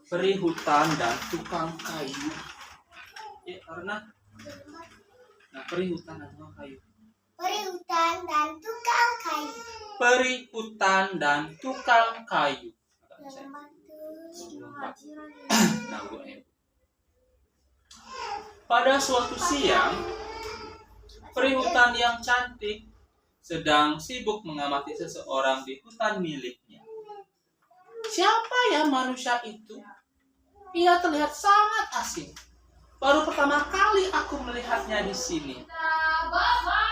Peri hutan dan tukang kayu. Ya, karena peri hutan dan tukang kayu. Peri hutan dan tukang kayu. Peri hutan dan tukang kayu. Pada suatu siang, peri hutan yang cantik sedang sibuk mengamati seseorang di hutan miliknya. Siapa ya manusia itu? Ia terlihat sangat asing. Baru pertama kali aku melihatnya di sini.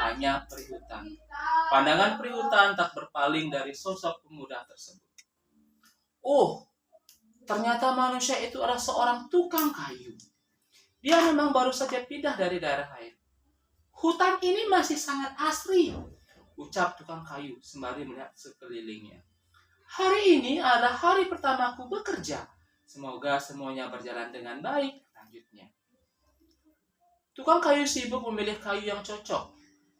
Tanya peri hutan. Pandangan peri hutan tak berpaling dari sosok pemuda tersebut. Oh, ternyata manusia itu adalah seorang tukang kayu. Dia memang baru saja pindah dari daerah lain. Hutan ini masih sangat asri, ucap tukang kayu sembari melihat sekelilingnya. Hari ini adalah hari pertamaku bekerja. Semoga semuanya berjalan dengan baik, lanjutnya. Tukang kayu sibuk memilih kayu yang cocok.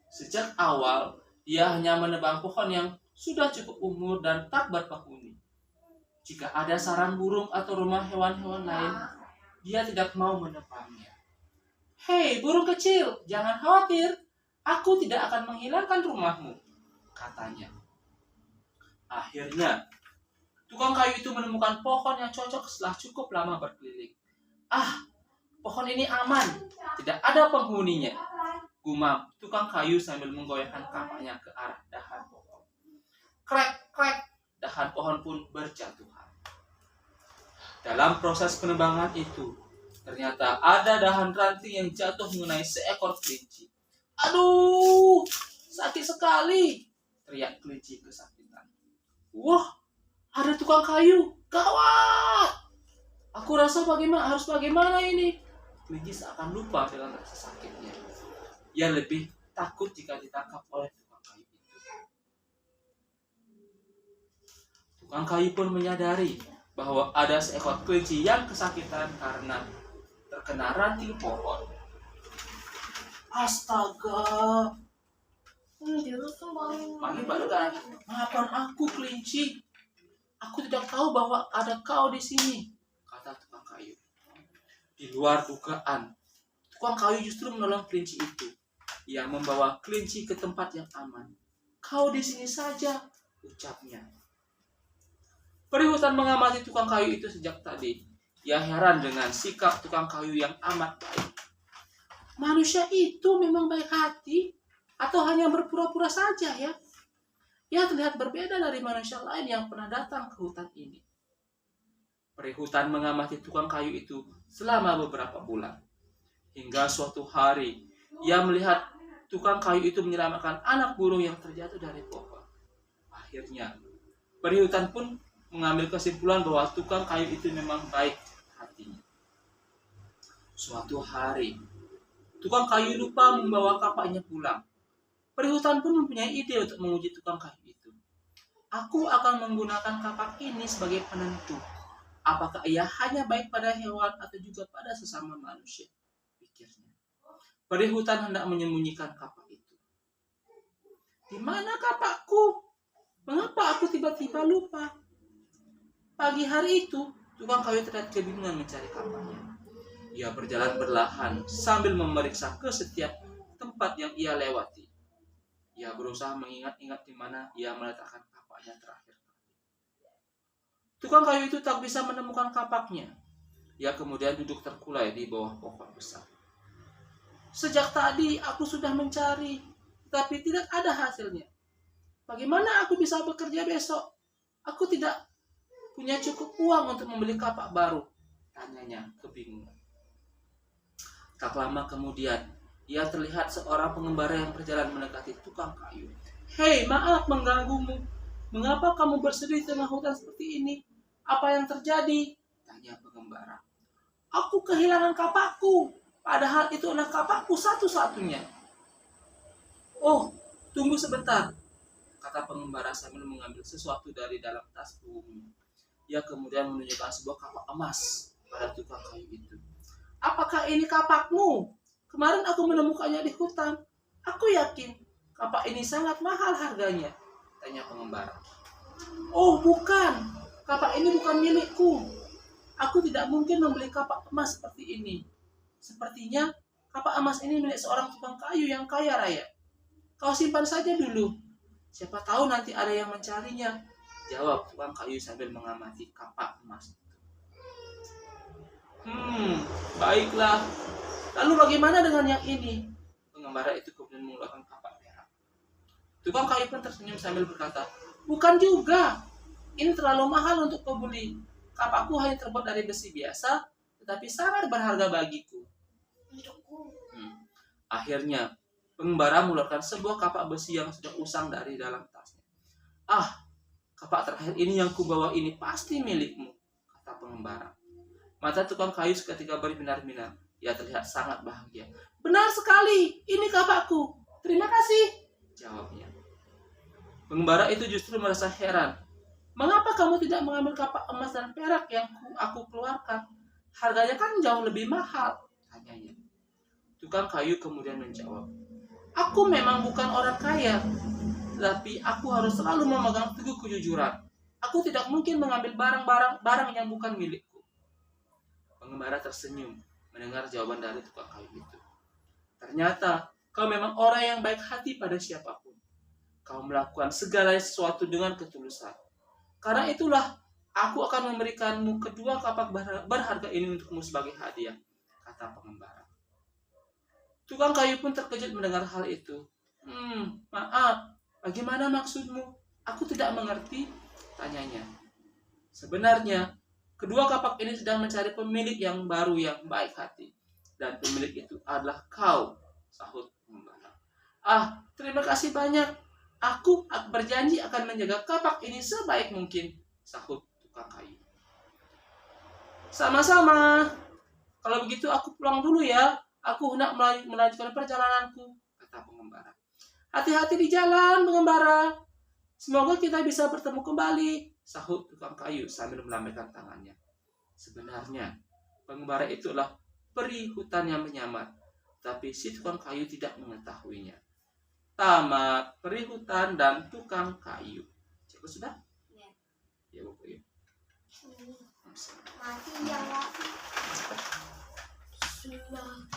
Sejak awal, dia hanya menebang pohon yang sudah cukup umur dan tak berpenghuni. Jika ada sarang burung atau rumah hewan-hewan lain, dia tidak mau menebangnya. Hei, burung kecil, jangan khawatir. Aku tidak akan menghilangkan rumahmu, katanya. Akhirnya, tukang kayu itu menemukan pohon yang cocok setelah cukup lama berkeliling. Pohon ini aman, tidak ada penghuninya, gumam tukang kayu sambil menggoyahkan kapaknya ke arah dahan pohon. Krek, krek, dahan pohon pun berjatuhan. Dalam proses penebangan itu, ternyata ada dahan ranting yang jatuh mengenai seekor kelinci. Aduh, sakit sekali, teriak kelinci kesakitan. Wah, ada tukang kayu, gawat! Aku rasa harus bagaimana ini? Kelinci seakan lupa dengan rasa sakitnya. Ia lebih takut jika ditangkap oleh tukang kayu itu. Tukang kayu pun menyadari bahwa ada seekor kelinci yang kesakitan karena terkena ranting pohon. Astaga! Maafkan aku, kelinci. Aku tidak tahu bahwa ada kau di sini, kata tukang kayu. Di luar dugaan, tukang kayu justru menolong kelinci itu. Ia membawa kelinci ke tempat yang aman. Kau di sini saja, ucapnya. Peri hutan mengamati tukang kayu itu sejak tadi. Ia heran dengan sikap tukang kayu yang amat baik. Manusia itu memang baik hati atau hanya berpura-pura saja ya? Ia terlihat berbeda dari manusia lain yang pernah datang ke hutan ini. Peri hutan mengamati tukang kayu itu selama beberapa bulan. Hingga suatu hari, ia melihat tukang kayu itu menyelamatkan anak burung yang terjatuh dari pohon. Akhirnya, peri hutan pun mengambil kesimpulan bahwa tukang kayu itu memang baik hatinya. Suatu hari, tukang kayu lupa membawa kapaknya pulang. Peri hutan pun mempunyai ide untuk menguji tukang kayu itu. Aku akan menggunakan kapak ini sebagai penentu. Apakah ia hanya baik pada hewan atau juga pada sesama manusia? Pikirnya. Peri hutan hendak menyembunyikan kapak itu. Di mana kapakku? Mengapa aku tiba-tiba lupa? Pagi hari itu, tukang kayu terlihat kebingungan mencari kapaknya. Ia berjalan perlahan sambil memeriksa ke setiap tempat yang ia lewati. Ia berusaha mengingat-ingat di mana ia meletakkan kapaknya terakhir. Tukang kayu itu tak bisa menemukan kapaknya. Ia kemudian duduk terkulai di bawah pohon besar. Sejak tadi aku sudah mencari, tapi tidak ada hasilnya. Bagaimana aku bisa bekerja besok? Aku tidak punya cukup uang untuk membeli kapak baru, tanyanya kebingungan. Tak lama kemudian, ia terlihat seorang pengembara yang berjalan mendekati tukang kayu. Hei, maaf mengganggumu. Mengapa kamu bersedih di tengah hutan seperti ini? Apa yang terjadi? Tanya pengembara. Aku kehilangan kapakku. Padahal itu adalah kapakku satu-satunya. Oh, tunggu sebentar, kata pengembara sambil mengambil sesuatu dari dalam tas punggungnya. Ia kemudian menunjukkan sebuah kapak emas pada tukang kayu itu. Apakah ini kapakmu? Kemarin aku menemukannya di hutan. Aku yakin kapak ini sangat mahal harganya, tanya pengembara. Oh bukan, kapak ini ini bukan milikku. Aku tidak mungkin membeli kapak emas seperti ini. Sepertinya kapak emas ini milik seorang tukang kayu yang kaya raya. Kau simpan saja dulu. Siapa tahu nanti ada yang mencarinya, jawab tukang kayu sambil mengamati kapak emas. Baiklah. Lalu bagaimana dengan yang ini? Pengembara itu kemudian mengeluarkan kapak perak. Tukang kayu pun tersenyum sambil berkata, bukan juga. Ini terlalu mahal untuk kau beli. Kapakku hanya terbuat dari besi biasa, tetapi sangat berharga bagiku. Untukku. Akhirnya, pengembara mengeluarkan sebuah kapak besi yang sudah usang dari dalam tasnya. Kapak terakhir ini yang kubawa ini pasti milikmu, kata pengembara. Mata tukang kayu seketika berbinar-binar. Ia terlihat sangat bahagia. Benar sekali, ini kapakku. Terima kasih, jawabnya. Pengembara itu justru merasa heran. Mengapa kamu tidak mengambil kapak emas dan perak yang aku keluarkan? Harganya kan jauh lebih mahal, tanyanya. Tukang kayu kemudian menjawab, aku memang bukan orang kaya, tapi aku harus selalu memegang teguh kejujuran. Aku tidak mungkin mengambil barang yang bukan milikku. Pengembara tersenyum mendengar jawaban dari tukang kayu itu. Ternyata kau memang orang yang baik hati pada siapapun. Kau melakukan segala sesuatu dengan ketulusan. Karena itulah aku akan memberikanmu kedua kapak berharga ini untukmu sebagai hadiah, kata pengembara. Tukang kayu pun terkejut mendengar hal itu. Maaf, bagaimana maksudmu? Aku tidak mengerti, tanyanya. Sebenarnya, kedua kapak ini sedang mencari pemilik yang baru yang baik hati. Dan pemilik itu adalah kau, sahut pengembara. Terima kasih banyak. Aku berjanji akan menjaga kapak ini sebaik mungkin, sahut tukang kayu. Sama-sama. Kalau begitu aku pulang dulu ya. Aku hendak melanjutkan perjalananku, kata pengembara. Hati-hati di jalan, pengembara. Semoga kita bisa bertemu kembali, sahut tukang kayu sambil melambaikan tangannya. Sebenarnya, pengembara itulah peri hutan yang menyamar, tapi si tukang kayu tidak mengetahuinya. Tamat peri hutan dan tukang kayu. Cukup sudah? Ya. Ya, Bapak ya. Mati ya, Wak. Sudah.